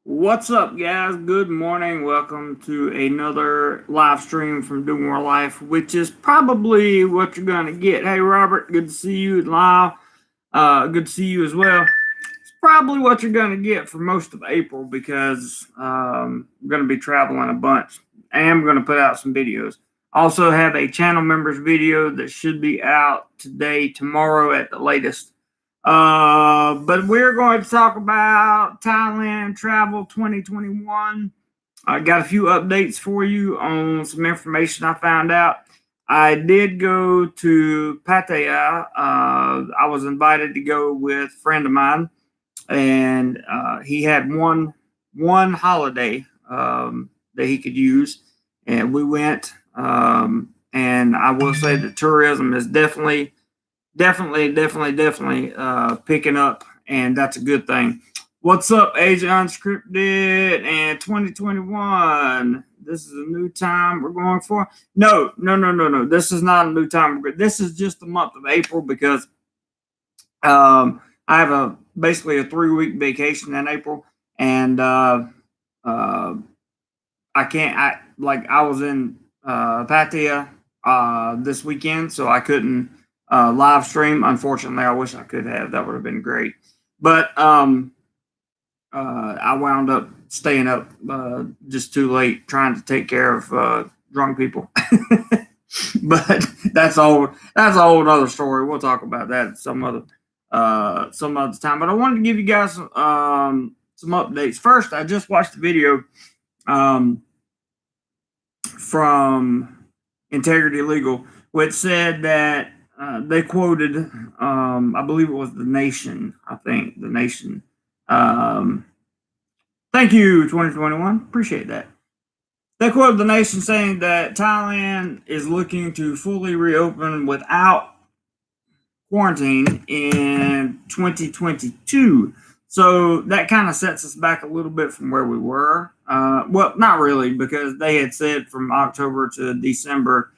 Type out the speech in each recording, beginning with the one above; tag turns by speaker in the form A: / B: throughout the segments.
A: What's up, guys? Good morning. Welcome to another live stream from DoMoreLife, which is probably what you're going to get. Hey, Robert, good to see you live. Good to see you as well. It's probably what you're going to get for most of April because I'm going to be traveling a bunch. I am going to put out some videos. Also have a channel members video that should be out today, tomorrow at the latest. But we're going to talk about Thailand travel 2021. I got a few updates for you on some information I found out. I did go to Pattaya. I was invited to go with a friend of mine, and he had one holiday that he could use, and we went. And I will say that tourism is definitely picking up, and that's a good thing. What's up, Asia Unscripted and 2021? This is a new time we're going for. No. This is not a new time. This is just the month of April because I have basically a 3-week vacation in April, and I was in Pattaya this weekend, so I couldn't live stream. Unfortunately, I wish I could have. That would have been great. But I wound up staying up just too late trying to take care of drunk people. But that's a whole other story. We'll talk about that some other time. But I wanted to give you guys some updates. First, I just watched the video from Integrity Legal, which said that they quoted, I believe it was The Nation. The Nation. Thank you, 2021. Appreciate that. They quoted The Nation saying that Thailand is looking to fully reopen without quarantine in 2022. So that kind of sets us back a little bit from where we were. Well, not really, because they had said from October to December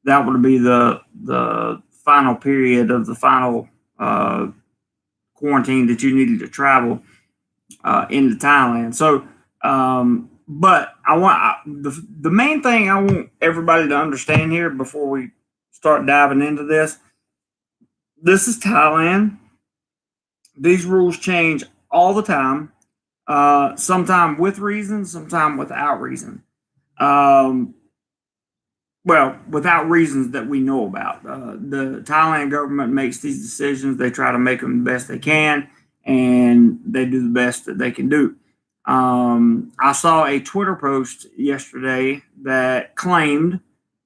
A: that would be the final period of the final quarantine that you needed to travel into Thailand. So, but the main thing I want everybody to understand here before we start diving into this. This is Thailand. These rules change all the time. Sometime with reason, sometime without reason. Well, without reasons that we know about. The Thailand government makes these decisions. They try to make them the best they can, and they do the best that they can do. I saw a Twitter post yesterday that claimed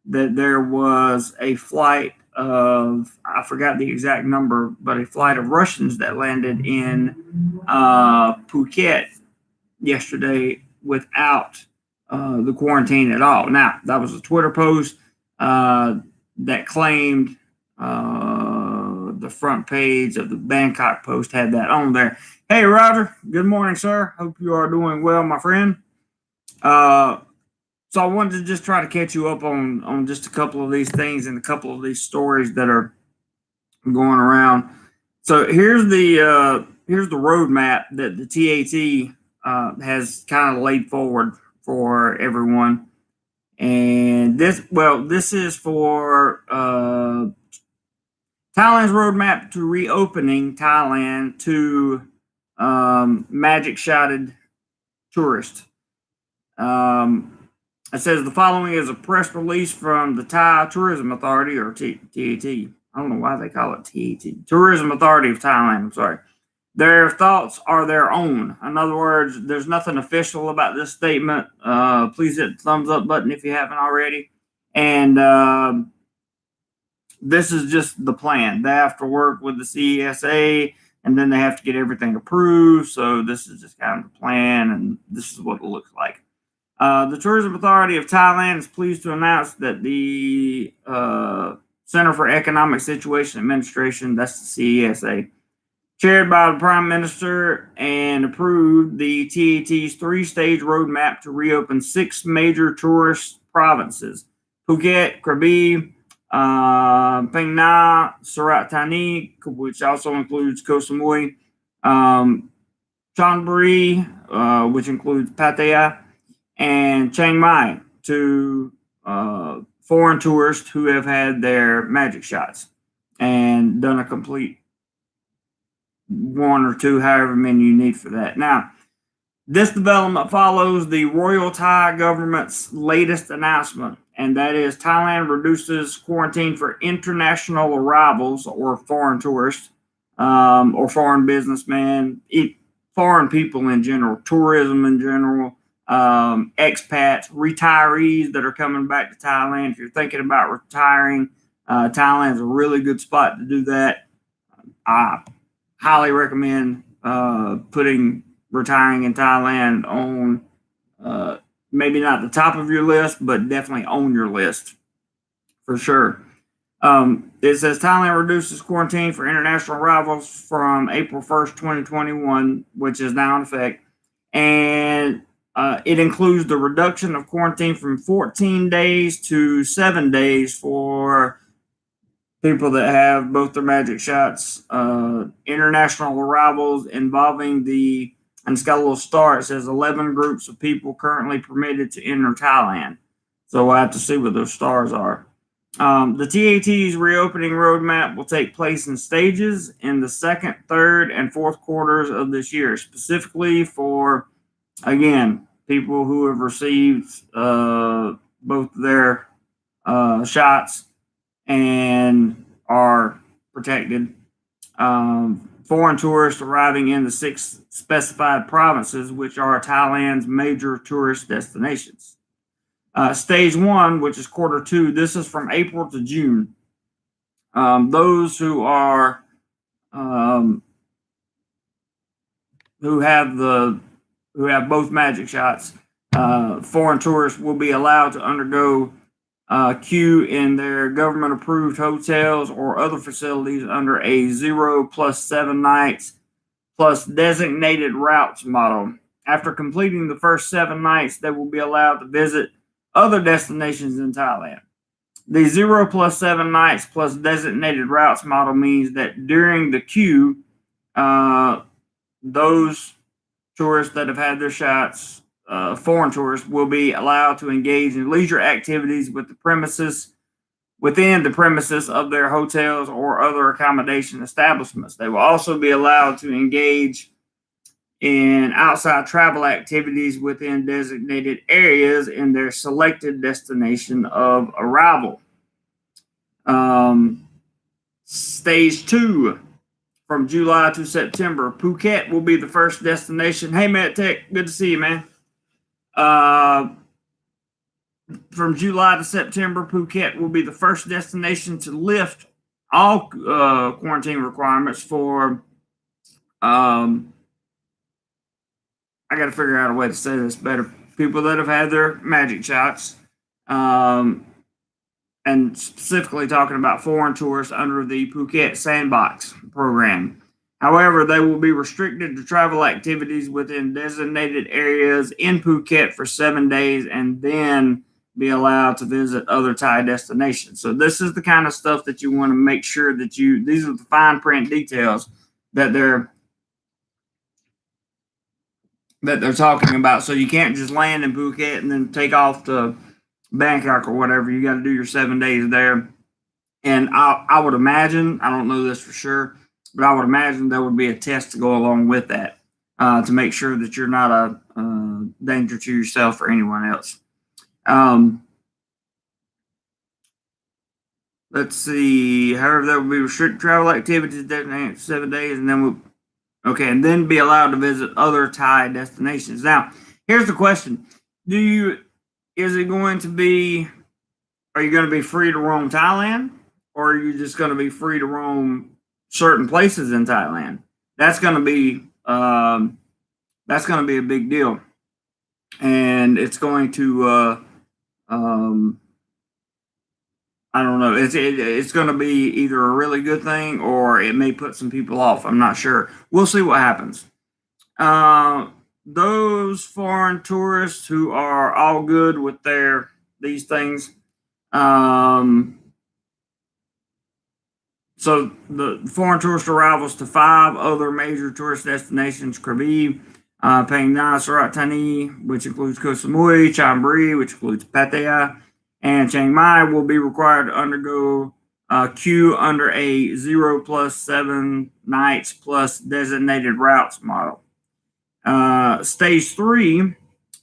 A: that there was a flight of, I forgot the exact number, but a flight of Russians that landed in Phuket yesterday without the quarantine at all. Now, that was a Twitter post that claimed the front page of the Bangkok Post had that on there. Hey, Roger. Good morning, sir. Hope you are doing well, my friend. So I wanted to just try to catch you up on just a couple of these things and a couple of these stories that are going around. So here's the roadmap that the TAT has kind of laid forward for everyone, and this is for Thailand's roadmap to reopening Thailand to magic shotted tourists. It says the following is a press release from the Thai Tourism Authority, or TAT. I don't know why they call it TAT. Tourism Authority of Thailand, I'm sorry. Their thoughts are their own. In other words, there's nothing official about this statement. Please hit the thumbs up button if you haven't already. And this is just the plan. They have to work with the CESA, and then they have to get everything approved. So this is just kind of the plan, and this is what it looks like. The Tourism Authority of Thailand is pleased to announce that the Center for Economic Situation Administration, that's the CESA, chaired by the Prime Minister, and approved the TAT's 3-stage roadmap to reopen 6 major tourist provinces: Phuket, Krabi, Phang Nga, Surat Thani, which also includes Koh Samui, Chonburi, which includes Pattaya, and Chiang Mai to foreign tourists who have had their magic shots and done a complete one or two, however many you need for that. Now, this development follows the Royal Thai government's latest announcement, and that is Thailand reduces quarantine for international arrivals or foreign tourists or foreign businessmen, foreign people in general, tourism in general, expats, retirees that are coming back to Thailand. If you're thinking about retiring, Thailand is a really good spot to do that. I highly recommend putting retiring in Thailand on maybe not the top of your list, but definitely on your list for sure. It says Thailand reduces quarantine for international arrivals from April 1st, 2021, which is now in effect. And it includes the reduction of quarantine from 14 days to 7 days for people that have both their magic shots. International arrivals involving and it's got a little star. It says 11 groups of people currently permitted to enter Thailand. So we'll have to see what those stars are. The TAT's reopening roadmap will take place in stages in the second, third, and fourth quarters of this year, specifically for, again, people who have received both their shots and are protected. Foreign tourists arriving in the 6 specified provinces, which are Thailand's major tourist destinations. Stage 1, which is quarter 2, this is from April to June. Those who are who have both magic shots, foreign tourists will be allowed to undergo queue in their government-approved hotels or other facilities under a 0 plus 7 nights plus designated routes model. After completing the first 7 nights, they will be allowed to visit other destinations in Thailand. The 0 plus 7 nights plus designated routes model means that during the queue, those tourists that have had their shots, foreign tourists, will be allowed to engage in leisure activities within the premises of their hotels or other accommodation establishments. They will also be allowed to engage in outside travel activities within designated areas in their selected destination of arrival. Stage 2, from July to September, Phuket will be the first destination. Hey, Matt Tech, good to see you, man. From July to September, Phuket will be the first destination to lift all quarantine requirements for. I got to figure out a way to say this better. People that have had their magic shots, and specifically talking about foreign tourists under the Phuket Sandbox program. However, they will be restricted to travel activities within designated areas in Phuket for 7 days and then be allowed to visit other Thai destinations. So this is the kind of stuff that you want to make sure that these are the fine print details that they're talking about. So you can't just land in Phuket and then take off to Bangkok or whatever. You got to do your 7 days there. And I would imagine, I don't know this for sure, but I would imagine there would be a test to go along with that to make sure that you're not a danger to yourself or anyone else. Let's see. However, there will be restricted travel activities designated 7 days, and then be allowed to visit other Thai destinations. Now, here's the question: are you going to be free to roam Thailand, or are you just going to be free to roam certain places in Thailand? That's going to be a big deal, and it's going to I don't know. It's going to be either a really good thing or it may put some people off. I'm not sure. We'll see what happens. Those foreign tourists who are all good with these things. So the foreign tourist arrivals to 5 other major tourist destinations: Krabi, Phang Nga, Surat Thani, which includes Koh Samui, Chonburi, which includes Pattaya, and Chiang Mai, will be required to undergo queue under a 0+7 nights plus designated routes model. Stage 3,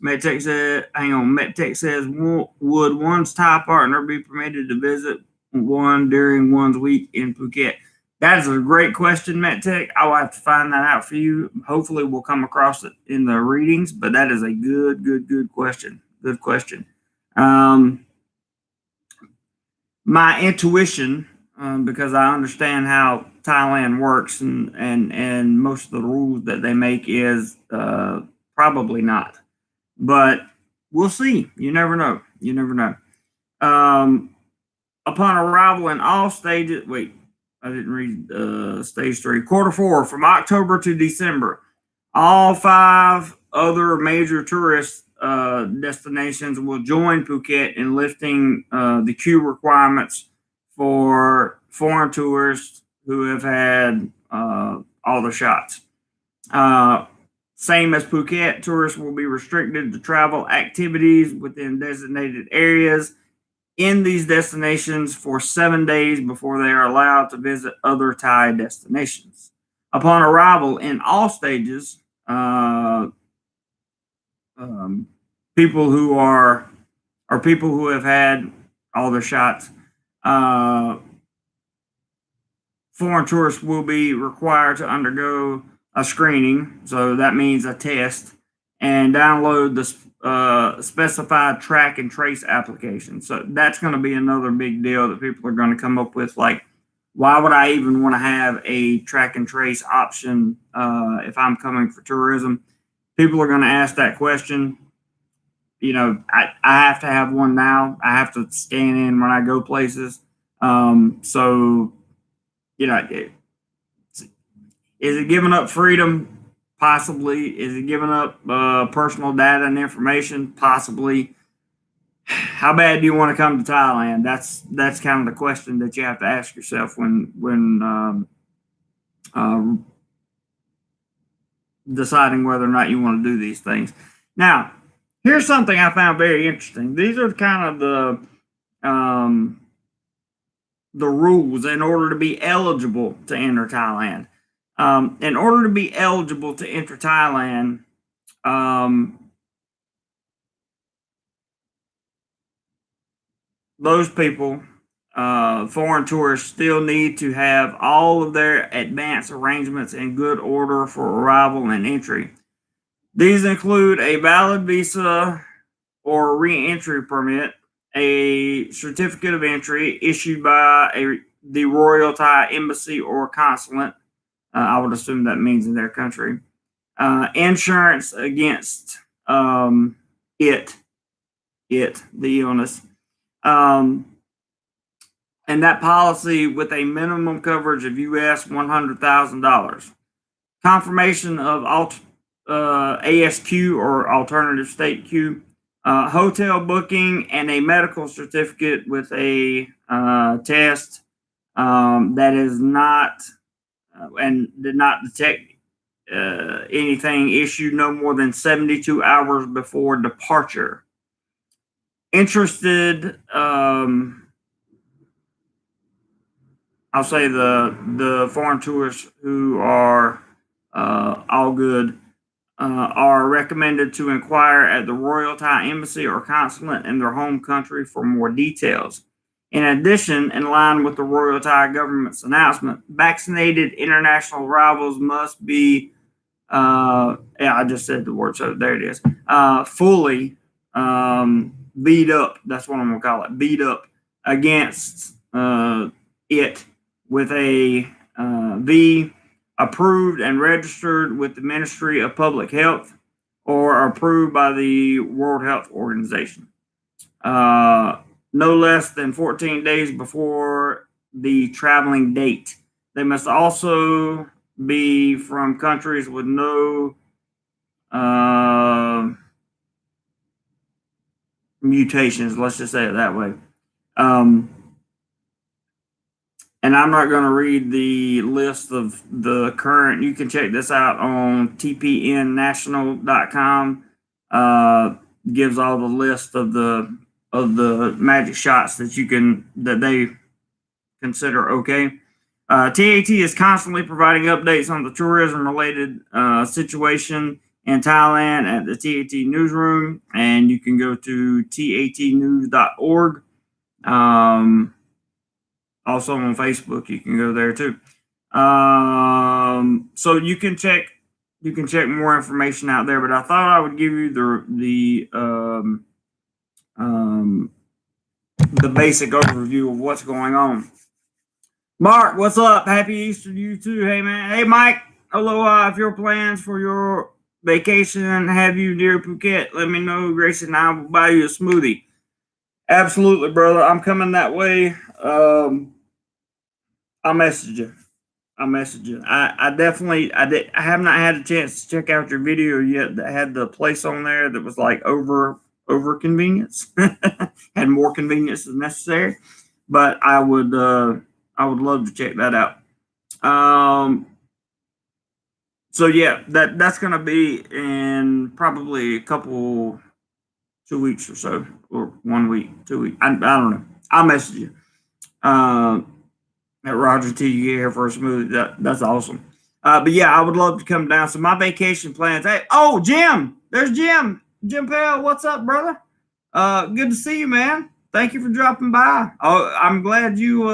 A: MedTech says, would one's Thai partner be permitted to visit one during one's week in Phuket? That is a great question, MedTech. I will have to find that out for you. Hopefully, we'll come across it in the readings, but that is a good question. Good question. My intuition, because I understand how Thailand works and most of the rules that they make, is probably not. But we'll see. You never know. You never know. Upon arrival in all stages, wait, I didn't read stage 3. Quarter 4, from October to December, all 5 other major tourist destinations will join Phuket in lifting the queue requirements for foreign tourists who have had all the shots. Same as Phuket, tourists will be restricted to travel activities within designated areas in these destinations for 7 days before they are allowed to visit other Thai destinations. Upon arrival in all stages, people who have had all their shots, foreign tourists will be required to undergo a screening, so that means a test, and download the specified track and trace application. So that's going to be another big deal that people are going to come up with. Like, why would I even want to have a track and trace option if I'm coming for tourism? People are going to ask that question. You know, I have to have one now. I have to scan in when I go places. So, you know, is it giving up freedom? Possibly. Is it giving up personal data and information? Possibly. How bad do you want to come to Thailand? That's kind of the question that you have to ask yourself when deciding whether or not you want to do these things. Now, here's something I found very interesting. These are kind of the rules in order to be eligible to enter Thailand. In order to be eligible to enter Thailand, those people, foreign tourists, still need to have all of their advance arrangements in good order for arrival and entry. These include a valid visa or re-entry permit, a certificate of entry issued by the Royal Thai Embassy or consulate. I would assume that means in their country. Insurance against the illness. And that policy with a minimum coverage of US $100,000. Confirmation of ASQ or alternative state Q, hotel booking, and a medical certificate with a test that is not and did not detect anything, issued no more than 72 hours before departure. Interested, I'll say the foreign tourists who are all good are recommended to inquire at the Royal Thai Embassy or consulate in their home country for more details. In addition, in line with the Royal Thai government's announcement, vaccinated international arrivals must be, I just said the word, so there it is, fully beat up. That's what I'm going to call it, beat up against it with a V, approved and registered with the Ministry of Public Health or approved by the World Health Organization. No less than 14 days before the traveling date. They must also be from countries with no mutations, let's just say it that way. and I'm not going to read the list of the current. You can check this out on tpnnational.com. Gives all the list of the magic shots that they consider okay. TAT is constantly providing updates on the tourism-related situation in Thailand at the TAT newsroom, and you can go to tatnews.org. Also on Facebook, you can go there too. So you can check more information out there. But I thought I would give you the basic overview of what's going on. Mark, what's up? Happy Easter to you too. Hey man. Hey Mike. Aloha. If your plans for your vacation have you near Phuket, let me know. Grace and I will buy you a smoothie. Absolutely, brother. I'm coming that way. I'll message you. I have not had a chance to check out your video yet that had the place on there that was like over convenience. Had more convenience than necessary. But I would love to check that out. So yeah, that's gonna be in probably 2 weeks or so, or 1 week, 2 weeks. I don't know. I'll message you. At Roger T, you get here for a smoothie. That's awesome. But yeah, I would love to come down. So my vacation plans. Hey, oh Jim, there's Jim. Jim Pell, what's up, brother? Good to see you, man. Thank you for dropping by. Oh, I'm glad you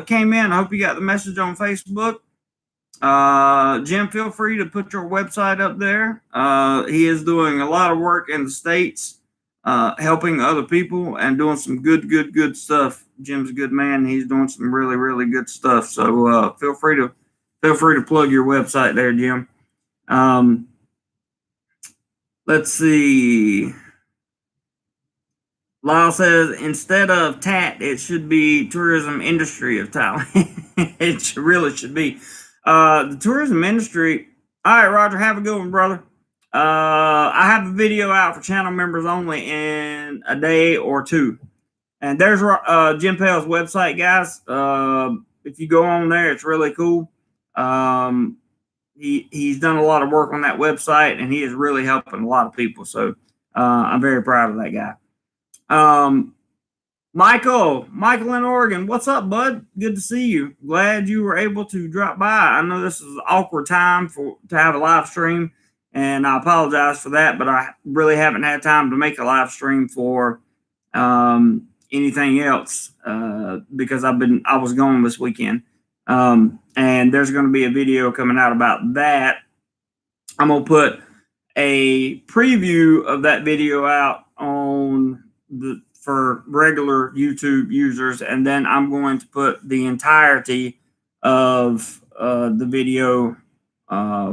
A: came in. I hope you got the message on Facebook. Jim, feel free to put your website up there. He is doing a lot of work in the States, helping other people and doing some good stuff. Jim's a good man. He's doing some really good stuff. So feel free to plug your website there, Jim. Let's see. Lyle says instead of TAT, it should be tourism industry of Thailand. It really should be. The tourism industry. All right, Roger, have a good one, brother. I have a video out for channel members only in a day or two. And there's Jim Pell's website, guys. If you go on there, it's really cool. He's done a lot of work on that website, and he is really helping a lot of people. So I'm very proud of that guy. Michael in Oregon, what's up, bud? Good to see you. Glad you were able to drop by. I know this is an awkward time to have a live stream, and I apologize for that, but I really haven't had time to make a live stream for anything else because I was gone this weekend. And there's going to be a video coming out about that. I'm going to put a preview of that video out on for regular YouTube users, and then I'm going to put the entirety of the video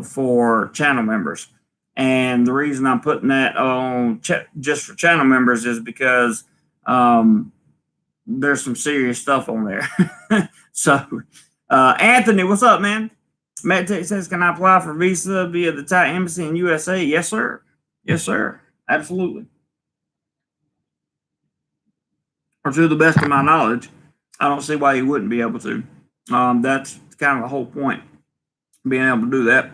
A: for channel members. And the reason I'm putting that on just for channel members is because there's some serious stuff on there. So, Anthony, what's up, man? MedTech says, can I apply for visa via the Thai embassy in USA? Yes, sir. Yes, sir. Absolutely. Or to the best of my knowledge, I don't see why you wouldn't be able to. That's kind of the whole point, being able to do that.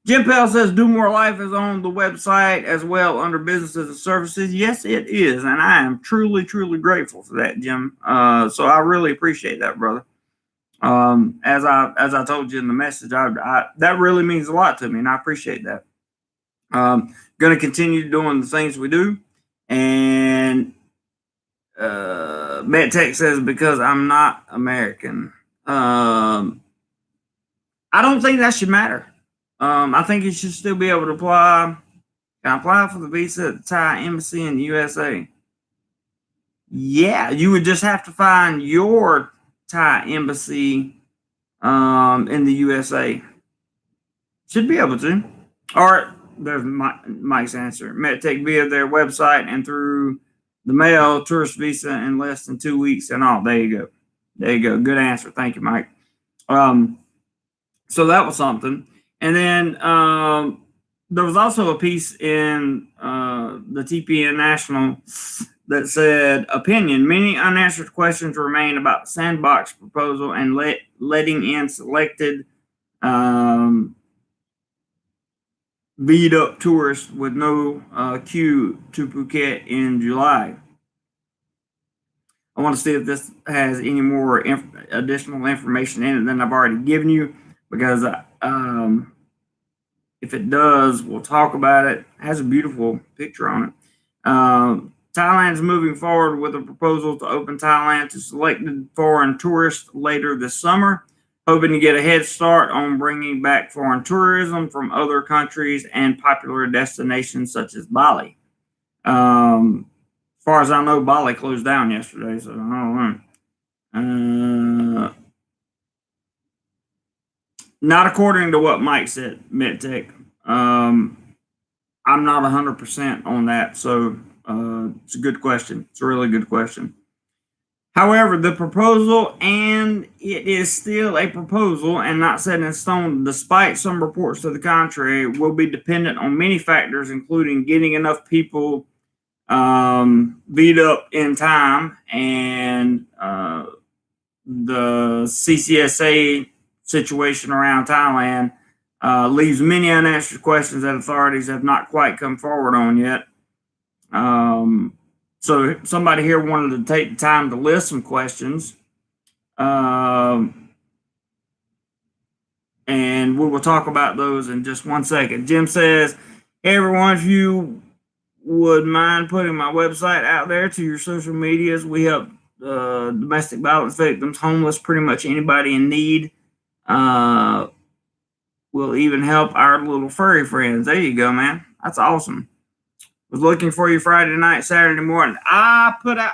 A: Jim Pell says DoMoreLife is on the website as well under businesses and services. Yes, it is, and I am truly grateful for that, Jim. So I really appreciate that, brother. As I told you in the message, that really means a lot to me, and I appreciate that. Going to continue doing the things we do, and MedTech says because I'm not American. I don't think that should matter. I think you should still be able to apply. Can I apply for the visa at the Thai embassy in the USA? Yeah, you would just have to find your Thai embassy in the USA. Should be able to. Or there's Mike's answer. MedTech via their website and through the mail, tourist visa in less than 2 weeks and all. There you go. There you go. Good answer. Thank you, Mike. So that was something. And then there was also a piece in the TPN National that said, opinion, many unanswered questions remain about the Sandbox proposal and letting in selected beat up tourists with no queue to Phuket in July. I want to see if this has any more additional information in it than I've already given you, because if it does, we'll talk about it. It has a beautiful picture on it. Thailand is moving forward with a proposal to open Thailand to selected foreign tourists later this summer, hoping to get a head start on bringing back foreign tourism from other countries and popular destinations such as Bali. As far as I know, Bali closed down yesterday, so I don't know. Not according to what Mike said, MedTech. I'm not 100% on that, so it's a good question. It's a really good question. However, the proposal, and it is still a proposal and not set in stone, despite some reports to the contrary, will be dependent on many factors, including getting enough people beat up in time, and the CCSA situation around Thailand leaves many unanswered questions that authorities have not quite come forward on yet. So somebody here wanted to take the time to list some questions. And we will talk about those in just 1 second. Jim says, hey everyone, if you would mind putting my website out there to your social medias, we help domestic violence victims, homeless, pretty much anybody in need. We'll even help our little furry friends. There you go, man. That's awesome. Was looking for you Friday night, Saturday morning. I put out,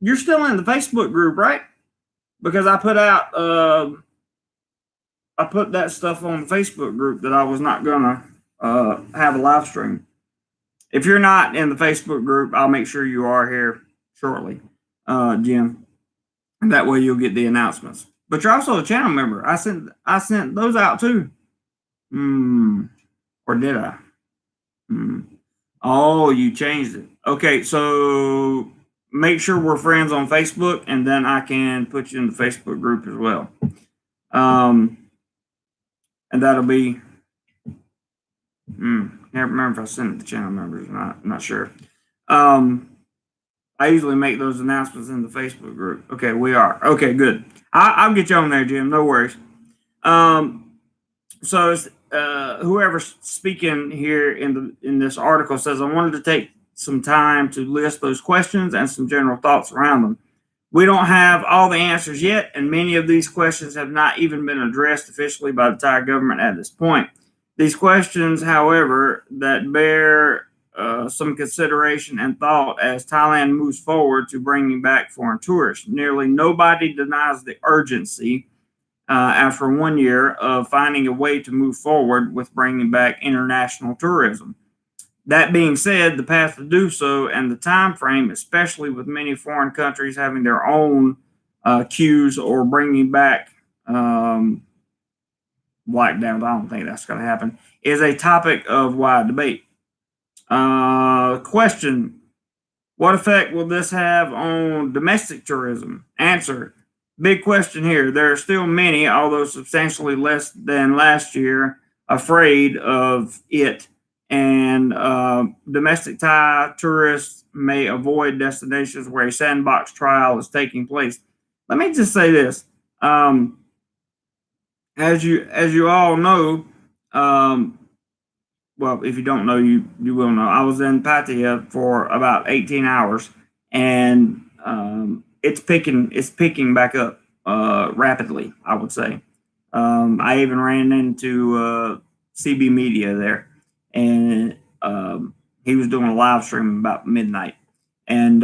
A: you're still in the Facebook group, right? Because I put out, I put that stuff on the Facebook group that I was not gonna have a live stream. If you're not in the Facebook group, I'll make sure you are here shortly, Jim. And that way you'll get the announcements. But you're also a channel member. I sent those out too. Or did I? Oh, you changed it. Okay, so make sure we're friends on Facebook, and then I can put you in the Facebook group as well. And that'll be, can't remember if I sent it to channel members or not. I'm not sure. I usually make those announcements in the Facebook group. Okay, we are. Okay, good. I'll get you on there, Jim. No worries. So whoever's speaking here in this article says, I wanted to take some time to list those questions and some general thoughts around them. We don't have all the answers yet, and many of these questions have not even been addressed officially by the Thai government at this point. These questions, however, that bear some consideration and thought as Thailand moves forward to bringing back foreign tourists. Nearly nobody denies the urgency after 1 year of finding a way to move forward with bringing back international tourism. That being said, the path to do so and the time frame, especially with many foreign countries having their own queues or bringing back lockdowns, I don't think that's going to happen, is a topic of wide debate. Question: what effect will this have on domestic tourism? Answer: big question here. There are still many, although substantially less than last year, afraid of it, and domestic Thai tourists may avoid destinations where a sandbox trial is taking place. Let me just say this: as you all know, well, if you don't know, you will know. I was in Pattaya for about 18 hours, and it's picking back up rapidly, I would say. I even ran into CB Media there, and he was doing a live stream about midnight, and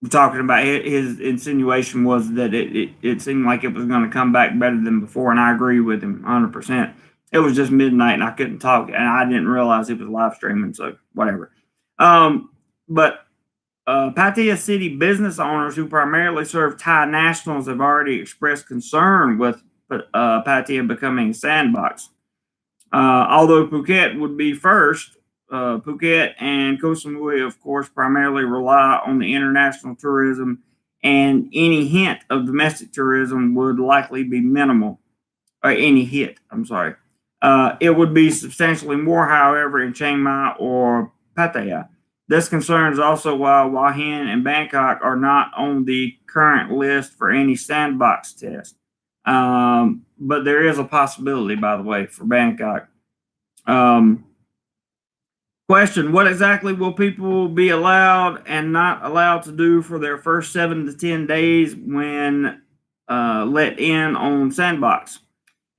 A: talking about his insinuation was that it seemed like it was going to come back better than before, and I agree with him 100%. It was just midnight and I couldn't talk, and I didn't realize it was live streaming, so whatever. But Pattaya City business owners who primarily serve Thai nationals have already expressed concern with Pattaya becoming a sandbox. Although Phuket would be first, Phuket and Koh Samui, of course, primarily rely on the international tourism, and any hint of domestic tourism would likely be minimal. Or any hit, I'm sorry. It would be substantially more, however, in Chiang Mai or Pattaya. This concerns also why Hua Hin and Bangkok are not on the current list for any sandbox test. But there is a possibility, by the way, for Bangkok. Um, Question: what exactly will people be allowed and not allowed to do for their first 7 to 10 days when let in on Sandbox?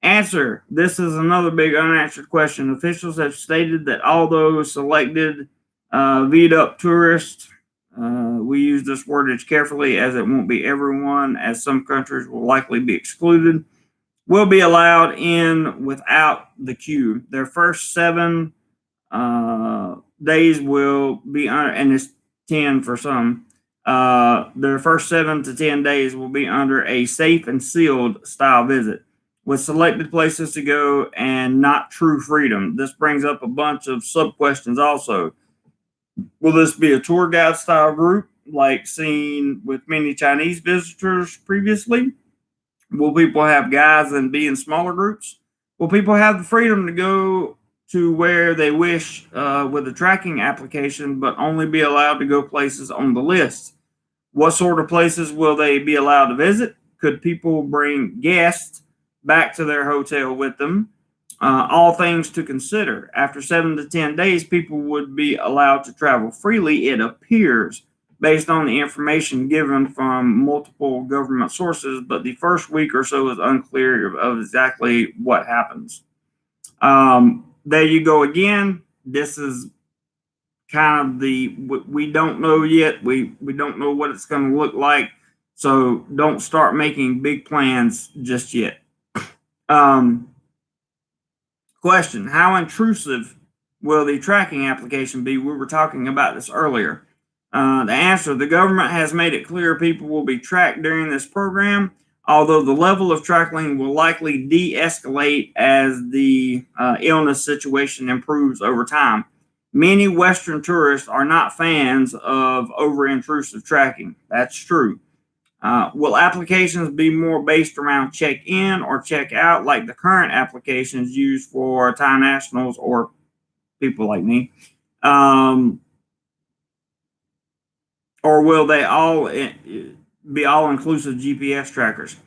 A: Answer: this is another big unanswered question. Officials have stated that although selected V'd-up tourists, we use this wordage carefully as it won't be everyone, as some countries will likely be excluded, will be allowed in without the queue. Their first 7 days will be under, and it's 10 for some. Their first 7 to 10 days will be under a safe and sealed style visit, with selected places to go and not true freedom. This brings up a bunch of sub questions also. Will this be a tour guide style group like seen with many Chinese visitors previously? Will people have guides and be in smaller groups? Will people have the freedom to go to where they wish with a tracking application, but only be allowed to go places on the list? What sort of places will they be allowed to visit? Could people bring guests back to their hotel with them? All things to consider. After 7 to 10 days, people would be allowed to travel freely, it appears, based on the information given from multiple government sources, but the first week or so is unclear of exactly what happens. There you go again. This is kind of we don't know yet. We don't know what it's going to look like. So don't start making big plans just yet. Question: how intrusive will the tracking application be? We were talking about this earlier. The answer: the government has made it clear people will be tracked during this program, although the level of tracking will likely de-escalate as the illness situation improves over time. Many Western tourists are not fans of over-intrusive tracking. That's true. Will applications be more based around check-in or check-out like the current applications used for Thai nationals or people like me? Or will they all be all-inclusive GPS trackers?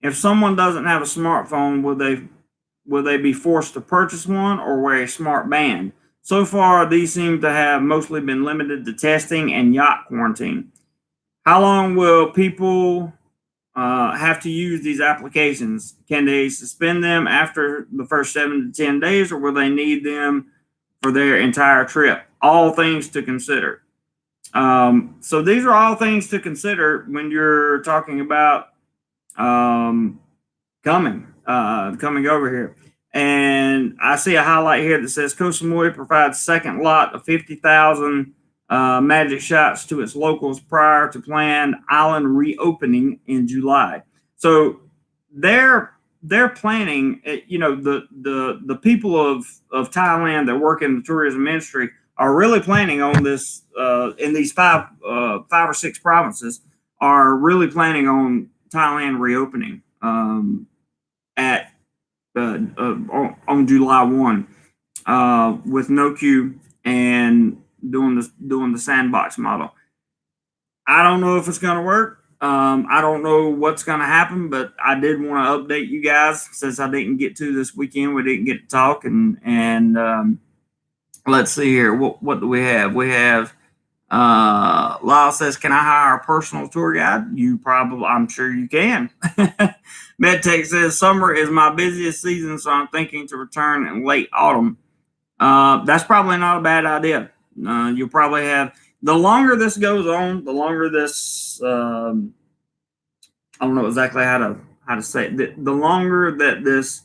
A: If someone doesn't have a smartphone, will they be forced to purchase one or wear a smart band? So far, these seem to have mostly been limited to testing and yacht quarantine. How long will people have to use these applications? Can they suspend them after the first 7 to 10 days, or will they need them for their entire trip? All things to consider. So these are all things to consider when you're talking about coming over here. And I see a highlight here that says Koh Samui provides second lot of 50,000 magic shots to its locals prior to planned island reopening in July. So they're planning. The people of Thailand that work in the tourism industry are really planning on this. In these five or six provinces, are really planning on Thailand reopening on July 1 with no queue and doing the sandbox model. I don't know if it's going to work. I don't know what's going to happen, but I did want to update you guys since I didn't get to this weekend. We didn't get to talk, and let's see here. What do we have? We have Lyle says, "Can I hire a personal tour guide?" I'm sure you can. MedTech says, "Summer is my busiest season, so I'm thinking to return in late autumn." That's probably not a bad idea. You'll probably have, the longer this goes on, the longer this, I don't know exactly how to say it. The longer that this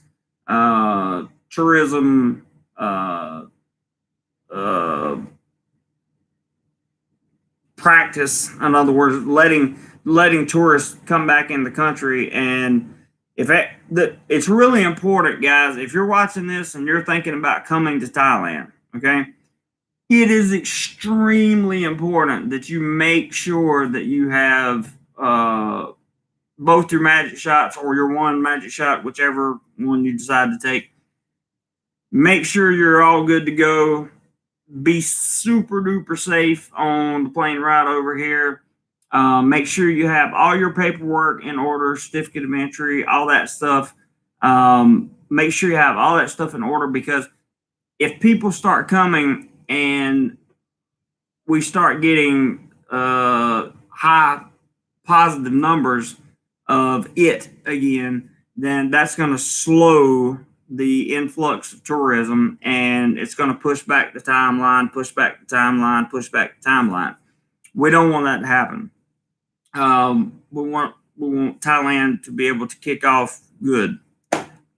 A: tourism practice, in other words, letting tourists come back in the country, and it's really important, guys. If you're watching this and you're thinking about coming to Thailand, okay, it is extremely important that you make sure that you have both your magic shots or your one magic shot, whichever one you decide to take. Make sure you're all good to go. Be super duper safe on the plane ride over here. Make sure you have all your paperwork in order, certificate of entry, all that stuff. Make sure you have all that stuff in order, because if people start coming and we start getting high positive numbers of it again, then that's going to slow the influx of tourism, and it's going to push back the timeline, push back the timeline, push back the timeline. We don't want that to happen. We want Thailand to be able to kick off good.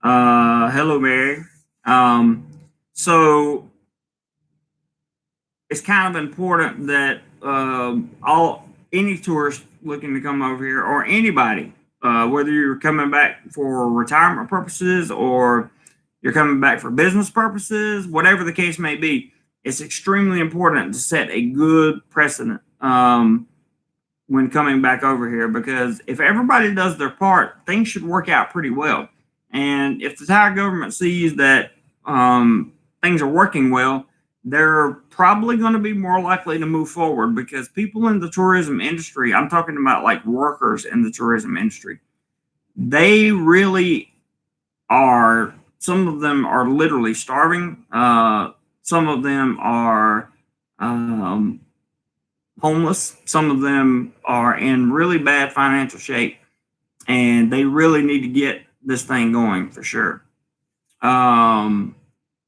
A: Hello, Mary. So it's kind of important that any tourist looking to come over here, or anybody, whether you're coming back for retirement purposes or you're coming back for business purposes, whatever the case may be, it's extremely important to set a good precedent when coming back over here, because if everybody does their part, things should work out pretty well. And if the Thai government sees that things are working well, they're probably going to be more likely to move forward, because people in the tourism industry, I'm talking about like workers in the tourism industry, they really are, some of them are literally starving. Some of them are homeless. Some of them are in really bad financial shape, and they really need to get this thing going for sure.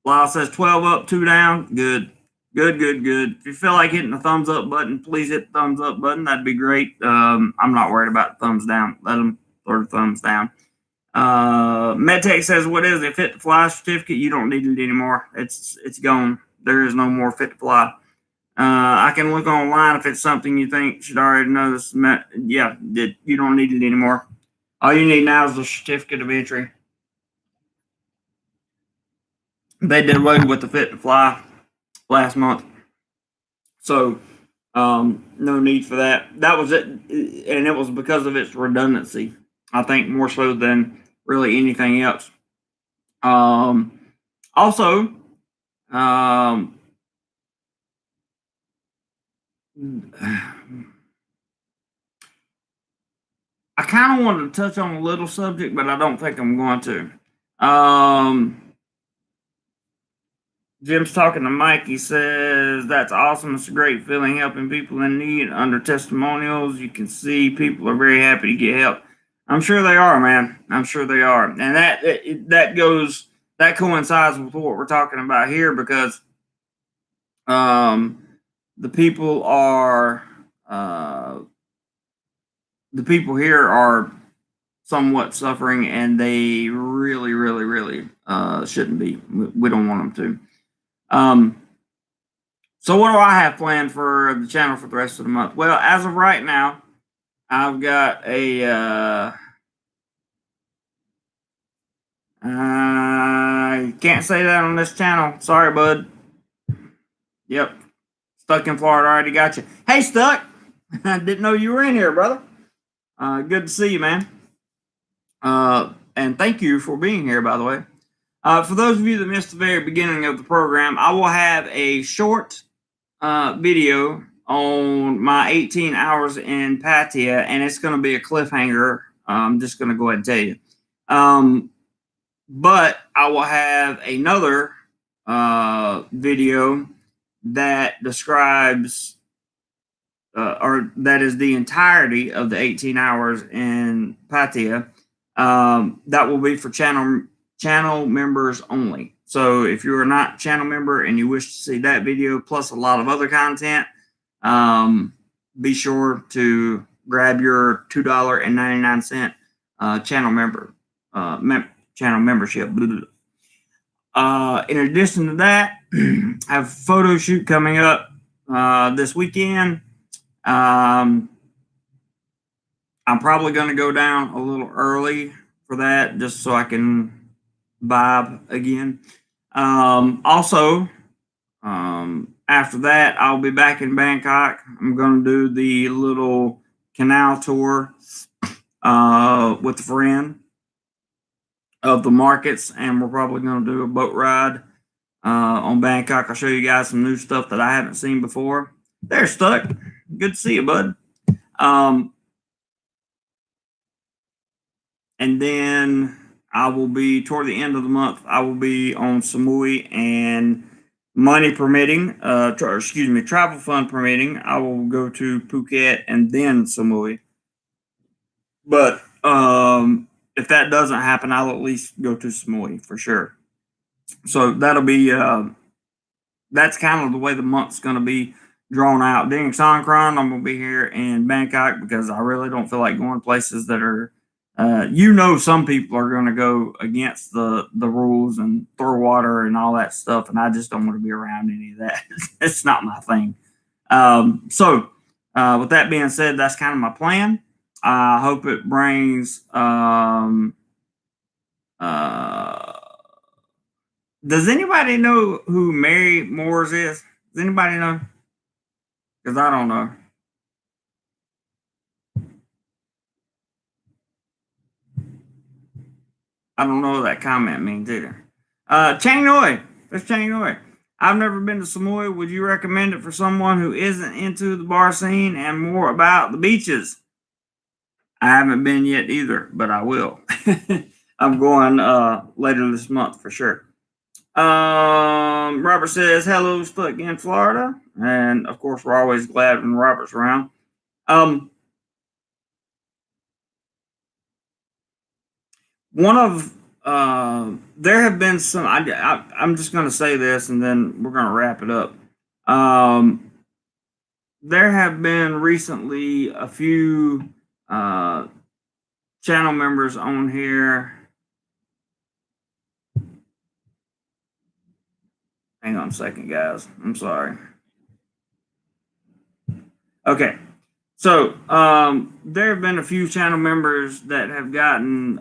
A: Lyle says 12 up, 2 down. Good. If you feel like hitting the thumbs up button, please hit the thumbs up button. That'd be great. I'm not worried about the thumbs down. Let them throw the thumbs down. MedTech says, what is it? Fit to fly certificate? You don't need it anymore. It's gone. There is no more fit to fly. I can look online if it's something you think should already know this. Yeah, you don't need it anymore. All you need now is the certificate of entry. They did away with the fit to fly last month, so no need for that. That was it, and it was because of its redundancy, I think, more so than really anything else. Also, I kind of wanted to touch on a little subject, but I don't think I'm going to. Jim's talking to Mike. He says, that's awesome. It's a great feeling helping people in need. Under testimonials, you can see people are very happy to get help. I'm sure they are, man. I'm sure they are. And that coincides with what we're talking about here, because the people here are somewhat suffering, and they really, really, really shouldn't be. We don't want them to. So what do I have planned for the channel for the rest of the month? Well, as of right now, I've got I can't say that on this channel. Sorry, bud. Yep. Stuck in Florida. Already got you. Hey, Stuck. I didn't know you were in here, brother. Good to see you, man. And thank you for being here, by the way. For those of you that missed the very beginning of the program, I will have a short video on my 18 hours in Pattaya, and it's going to be a cliffhanger. I'm just going to go ahead and tell you. But I will have another video that describes or that is the entirety of the 18 hours in Pattaya. That will be for channel members only. So if you're not a channel member and you wish to see that video plus a lot of other content, be sure to grab your $2.99 channel membership. In addition to that, I have a photo shoot coming up this weekend. I'm probably going to go down a little early for that, just so I can vibe again. Also, after that, I'll be back in Bangkok. I'm going to do the little canal tour with a friend of the markets, and we're probably going to do a boat ride on Bangkok. I'll show you guys some new stuff that I haven't seen before. They're stuck. Good to see you, bud. And then I will be, toward the end of the month, I will be on Samui, and money permitting, travel fund permitting, I will go to Phuket and then Samui. But if that doesn't happen, I'll at least go to Samui for sure. So that'll be, that's kind of the way the month's going to be drawn out. During Songkran, I'm going to be here in Bangkok because I really don't feel like going places that are, some people are going to go against the rules and throw water and all that stuff, and I just don't want to be around any of that. It's not my thing. So with that being said, that's kind of my plan. I hope it brings. Does anybody know who Mary Moores is? Does anybody know? Because I don't know. I don't know what that comment means either. Chiang Noi. That's Chiang Noi. I've never been to Samui. Would you recommend it for someone who isn't into the bar scene and more about the beaches? I haven't been yet either, but I will. I'm going later this month for sure. Robert says, hello, stuck in Florida. And of course, we're always glad when Robert's around. There have been some, I'm just going to say this and then we're going to wrap it up. There have been recently a few channel members on here. Hang on a second, guys. I'm sorry. Okay. So there have been a few channel members that have gotten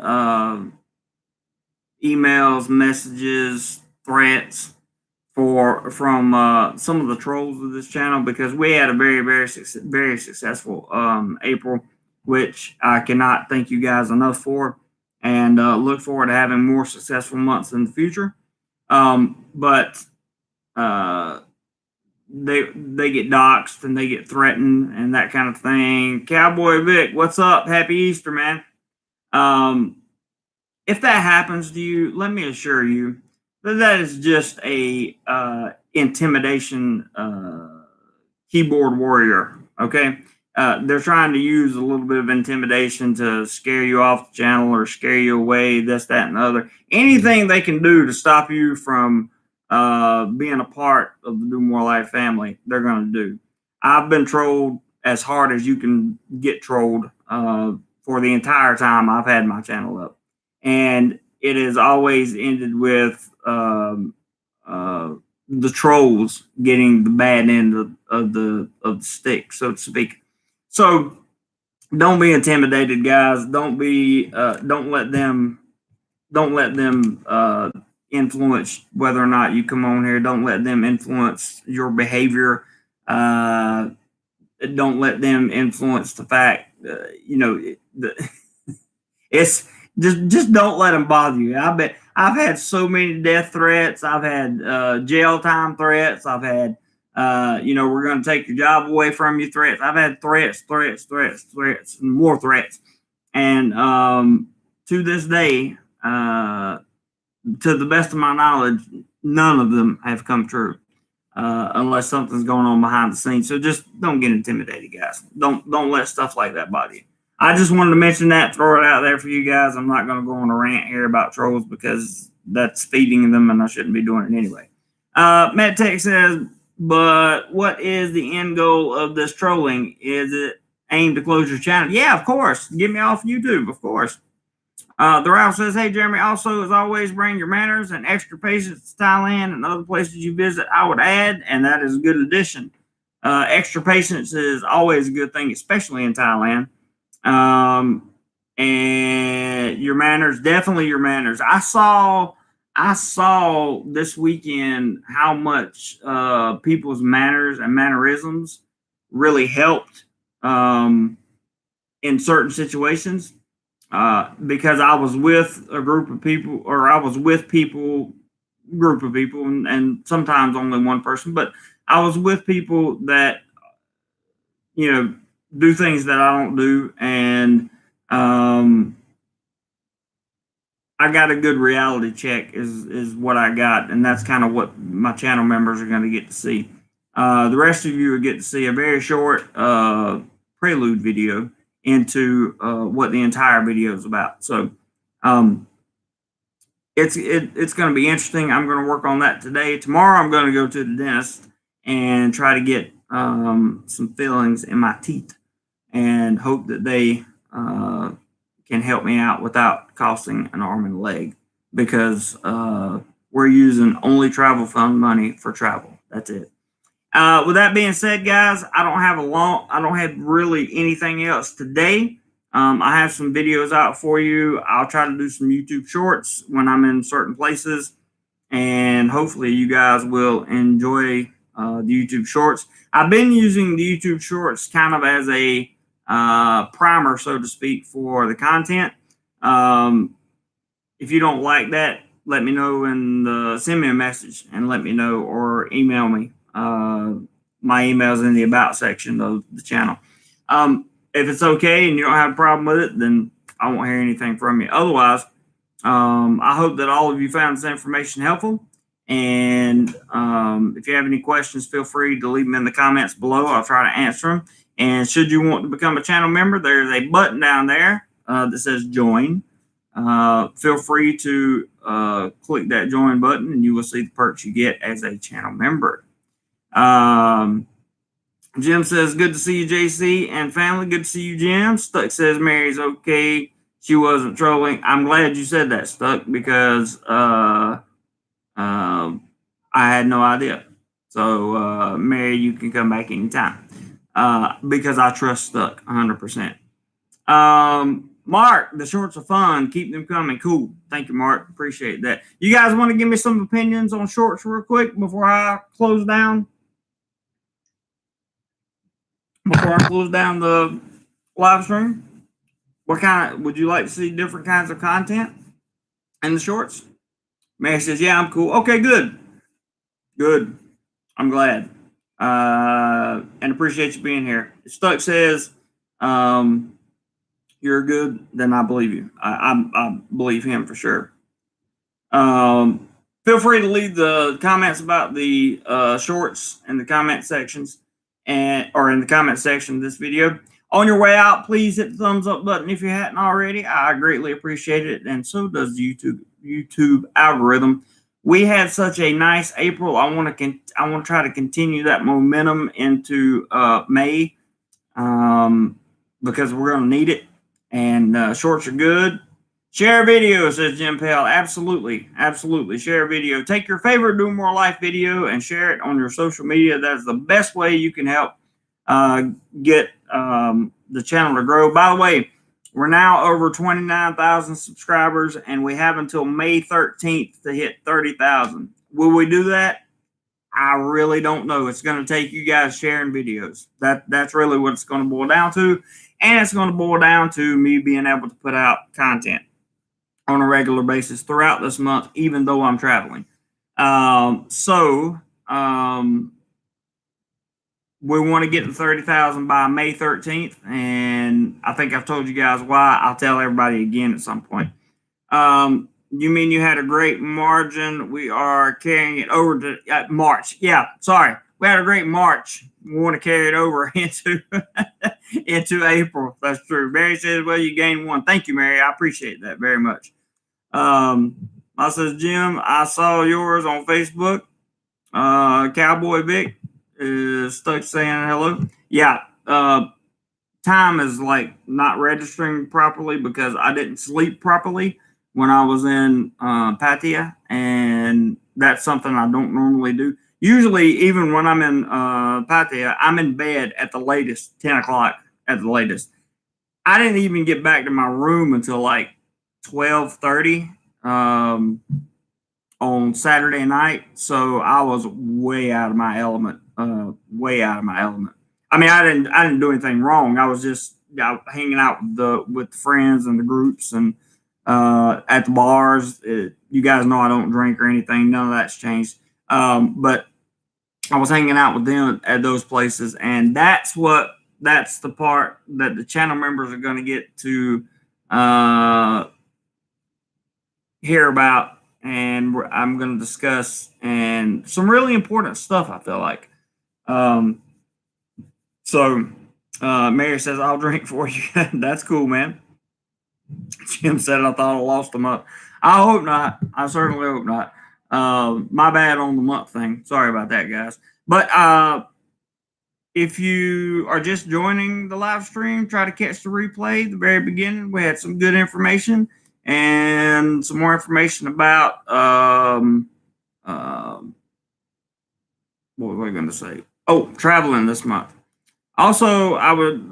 A: emails, messages, threats from some of the trolls of this channel, because we had a very, very, very successful April, which I cannot thank you guys enough for, and look forward to having more successful months in the future. But they get doxxed and they get threatened and that kind of thing. Cowboy Vic, what's up? Happy Easter, man. If that happens to you, let me assure you that is just a intimidation keyboard warrior. Okay, they're trying to use a little bit of intimidation to scare you off the channel or scare you away. This, that, and the other. Anything they can do to stop you from being a part of the DoMoreLife family, they're going to do. I've been trolled as hard as you can get trolled for the entire time I've had my channel up, and it has always ended with the trolls getting the bad end of the stick, so to speak. So don't be intimidated, guys. Don't let them influence whether or not you come on here. Don't let them influence your behavior. Don't let them influence the fact, it's just don't let them bother you. I bet I've had so many death threats. I've had jail time threats. I've had, we're going to take your job away from you threats. I've had threats, and more threats. And to this day, to the best of my knowledge, none of them have come true, unless something's going on behind the scenes. So just don't get intimidated, guys. Don't let stuff like that bother you. I just wanted to mention that, throw it out there for you guys. I'm not going to go on a rant here about trolls because that's feeding them, and I shouldn't be doing it anyway. MedTech says, but what is the end goal of this trolling? Is it aimed to close your channel? Yeah, of course. Get me off YouTube, of course. The Ralph says, hey, Jeremy, also, as always, bring your manners and extra patience to Thailand and other places you visit. I would add, and that is a good addition. Extra patience is always a good thing, especially in Thailand. And your manners, definitely your manners. I saw I saw this weekend how much people's manners and mannerisms really helped in certain situations. Because I was with a group of people, or I was with group of people, and sometimes only one person, but I was with people that, do things that I don't do, and I got a good reality check is what I got, and that's kind of what my channel members are going to get to see. The rest of you will get to see a very short prelude video into what the entire video is about. So it's going to be interesting. I'm going to work on that today. Tomorrow I'm going to go to the dentist and try to get some fillings in my teeth, and hope that they can help me out without costing an arm and a leg, because we're using only travel fund money for travel. That's it. With that being said, guys, I don't have really anything else today. I have some videos out for you. I'll try to do some YouTube shorts when I'm in certain places, and hopefully you guys will enjoy the YouTube shorts. I've been using the YouTube shorts kind of as a primer, so to speak, for the content. If you don't like that, let me know and send me a message and let me know, or email me. My email's in the about section of the channel. If it's okay and you don't have a problem with it, then I won't hear anything from you. Otherwise, I hope that all of you found this information helpful. And if you have any questions, feel free to leave them in the comments below. I'll try to answer them. And should you want to become a channel member, there's a button down there that says join. Feel free to click that join button, and you will see the perks you get as a channel member. Jim says, good to see you, JC and family. Good to see you, Jim. Stuck says, Mary's okay. She wasn't trolling. I'm glad you said that, Stuck, because I had no idea. So, Mary, you can come back anytime, because I trust Stuck 100%. Mark, the shorts are fun. Keep them coming. Cool. Thank you, Mark. Appreciate that. You guys want to give me some opinions on shorts real quick before I close down? Before I close down the live stream? What kind of, would you like to see different kinds of content in the shorts? Mary says, yeah, I'm cool. Okay, good. Good. I'm glad. And appreciate you being here. Stuck says, you're good, then I believe you. I believe him for sure. Feel free to leave the comments about the shorts in the comment sections, or in the comment section of this video. On your way out, please hit the thumbs up button if you hadn't already. I greatly appreciate it, and so does the YouTube algorithm. We had such a nice April. I want to try to continue that momentum into May, because we're going to need it. And shorts are good. Share a video, says Jim Pell. Absolutely. Absolutely. Share a video. Take your favorite DoMoreLife video and share it on your social media. That's the best way you can help get the channel to grow. By the way, we're now over 29,000 subscribers, and we have until May 13th to hit 30,000. Will we do that? I really don't know. It's going to take you guys sharing videos. That's really what it's going to boil down to. And it's going to boil down to me being able to put out content on a regular basis throughout this month, even though I'm traveling. We want to get to 30,000 by May 13th. And I think I've told you guys why. I'll tell everybody again at some point. You mean you had a great margin? We are carrying it over to March. Yeah, sorry. We had a great March. We want to carry it over into April. That's true. Mary says, well, you gained one. Thank you, Mary. I appreciate that very much. I says, Jim, I saw yours on Facebook. Cowboy Vic is stuck saying hello. Yeah. Time is like not registering properly because I didn't sleep properly when I was in Pattaya, and that's something I don't normally do. Usually, even when I'm in Pattaya, I'm in bed at the latest, 10 o'clock at the latest. I didn't even get back to my room until like 12:30. on Saturday night, so I was way out of my element. Way out of my element. I mean, I didn't do anything wrong. I was just hanging out with the friends and the groups and at the bars. You guys know I don't drink or anything. None of that's changed. But I was hanging out with them at those places, and that's the part that the channel members are going to get to hear about, and I'm going to discuss and some really important stuff. I feel like. So Mary says, "I'll drink for you." That's cool, man. Jim said, "I thought I lost a month." I hope not. I certainly hope not. My bad on the month thing. Sorry about that, guys. But if you are just joining the live stream, try to catch the replay. The very beginning, we had some good information and some more information about what was I going to say? Oh, traveling this month. Also, I would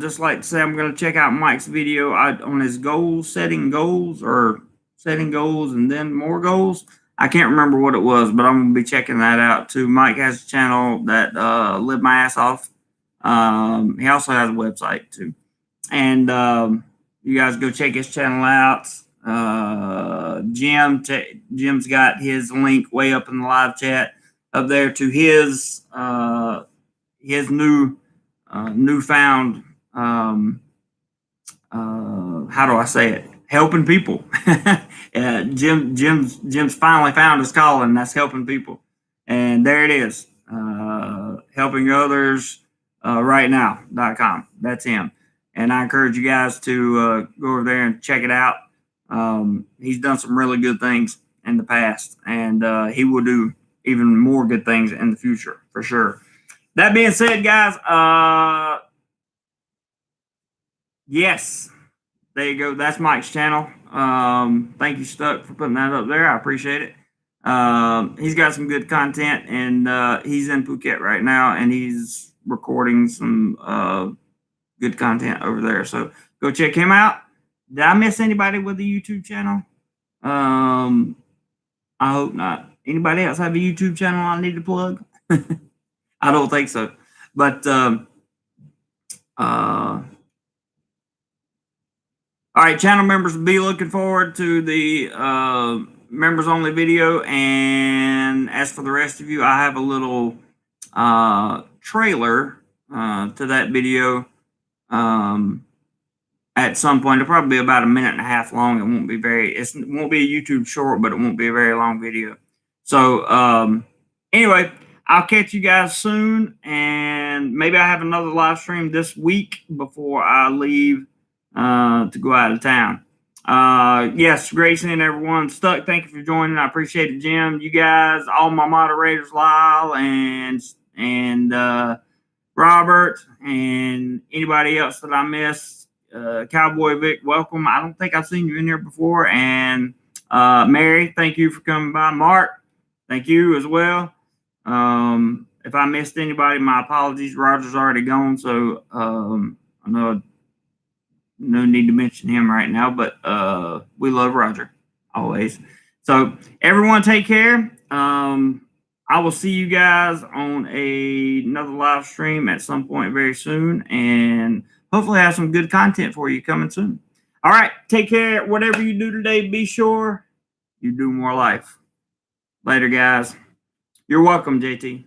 A: just like to say I'm going to check out Mike's video on his setting goals and then more goals. I can't remember what it was, but I'm going to be checking that out too. Mike has a channel that Live My Ass Off. He also has a website too. And you guys go check his channel out. Jim's got his link way up in the live chat up there to his newfound how do I say it? Helping people. Jim's finally found his calling. That's helping people, and there it is. Helping others right now.com. That's him, and I encourage you guys to go over there and check it out. He's done some really good things in the past, and he will do even more good things in the future for sure. That being said, guys, yes, there you go. That's Mike's channel. Thank you, Stuck, for putting that up there. I appreciate it. He's got some good content, and he's in Phuket right now, and he's recording some good content over there. So go check him out. Did I miss anybody with a YouTube channel? I hope not. Anybody else have a YouTube channel I need to plug? I don't think so. But all right, channel members will be looking forward to the members only video. And as for the rest of you, I have a little trailer to that video at some point. It'll probably be about 1.5 minutes long. It won't be it won't be a YouTube short, but it won't be a very long video. So anyway, I'll catch you guys soon, and maybe I have another live stream this week before I leave to go out of town. Yes, great seeing everyone. Stuck, thank you for joining. I appreciate it, Jim. You guys, all my moderators, Lyle and Robert, and anybody else that I missed. Cowboy Vic, welcome. I don't think I've seen you in here before. And Mary, thank you for coming by. Mark, thank you as well. If I missed anybody, my apologies. Roger's already gone, so I know no need to mention him right now, but we love Roger always. So everyone take care. I will see you guys on another live stream at some point very soon, and hopefully have some good content for you coming soon. All right, take care. Whatever you do today, be sure you do more life. Later, guys. You're welcome, JT.